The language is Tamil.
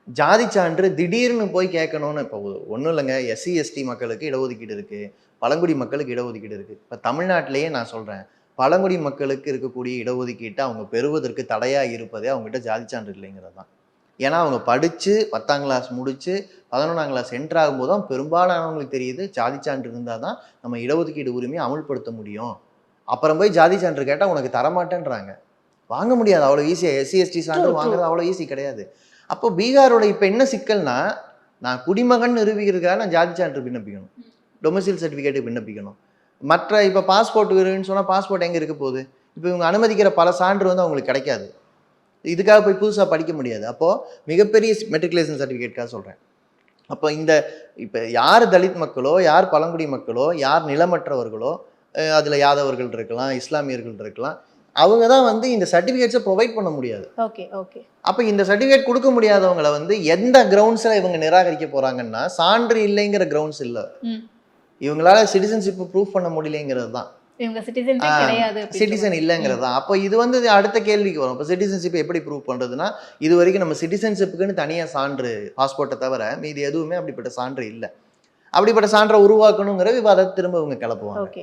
ஜாதி சான்று திடீர்னு போய் கேட்கணும்னு இப்போ ஒன்றும் இல்லைங்க. எஸ்சி எஸ்டி மக்களுக்கு இடஒதுக்கீடு இருக்கு, பழங்குடி மக்களுக்கு இடஒதுக்கீடு இருக்கு. இப்போ தமிழ்நாட்டிலேயே நான் சொல்றேன், பழங்குடி மக்களுக்கு இருக்கக்கூடிய இடஒதுக்கீட்டை அவங்க பெறுவதற்கு தடையா இருப்பதே அவங்ககிட்ட ஜாதி சான்று இல்லைங்கிறது தான். ஏன்னா அவங்க படிச்சு 10ஆம் கிளாஸ் முடிச்சு 11ஆம் கிளாஸ் என்டர் ஆகும்போது தான் பெரும்பாலானவங்களுக்கு தெரியுது ஜாதி சான்று இருந்தால் தான் நம்ம இடஒதுக்கீடு உரிமையை அமுல்படுத்த முடியும். அப்புறம் போய் ஜாதி சான்று கேட்டால் உனக்கு தரமாட்டேன்றாங்க. வாங்க முடியாது அவ்வளோ ஈஸியாக. எஸ்சி எஸ்டி சான்று வாங்குறது அவ்வளோ ஈஸி கிடையாது. அப்போ பீகாரோட இப்போ என்ன சிக்கல்னா, நான் குடிமகன் நிரூபிக்கிறதுக்காக நான் ஜாதி சான்று விண்ணப்பிக்கணும், டொமிசைல் சர்டிஃபிகேட்டு விண்ணப்பிக்கணும். மற்ற இப்போ பாஸ்போர்ட் வருன்னு சொன்னால் பாஸ்போர்ட் எங்கே இருக்க போகுது? இப்போ இவங்க அனுமதிக்கிற பல சான்று வந்து அவங்களுக்கு கிடைக்காது. இதுக்காக போய் புதுசாக படிக்க முடியாது. அப்போது மிகப்பெரிய மெட்ரிகுலேஷன் சர்டிஃபிகேட்காக சொல்கிறேன். அப்போ இப்போ யார் தலித் மக்களோ, யார் பழங்குடி மக்களோ, யார் நிலமற்றவர்களோ, அதில் யாதவர்கள் இருக்கலாம், இஸ்லாமியர்கள் இருக்கலாம், அவங்க தான் வந்து இந்த சர்டிஃபிகேட்ஸை ப்ரொவைட் பண்ண முடியாது. Okay okay. அப்போ இந்த சர்டிஃபிகேட் கொடுக்க முடியாதவங்களை வந்து எந்த கிரவுண்ட்ஸில் இவங்க நிராகரிக்க போகிறாங்கன்னா, சான்று இல்லைங்கிற கிரவுண்ட்ஸ் இல்லை, இவங்களால சிட்டிசன்ஷிப் ப்ரூவ் பண்ண முடியலைங்கிறது தான். இவங்க சிட்டிசன்ஷிப் கிடையாது, சிட்டிசன் இல்லைங்கிறது தான். அப்போ இது வந்து அடுத்த கேள்விக்கு வரும். இப்போ சிட்டிசன்ஷிப் எப்படி ப்ரூவ் பண்ணுறதுன்னா, இது வரைக்கும் நம்ம சிட்டிசன்ஷிப்புக்குன்னு தனியாக சான்று, பாஸ்போர்ட்டை தவிர மீது எதுவுமே அப்படிப்பட்ட சான்று இல்லை. அப்படிப்பட்ட சான்றை உருவாக்கணுங்கிற விவாதத்தை திரும்ப இவங்க கிளப்புவாங்க.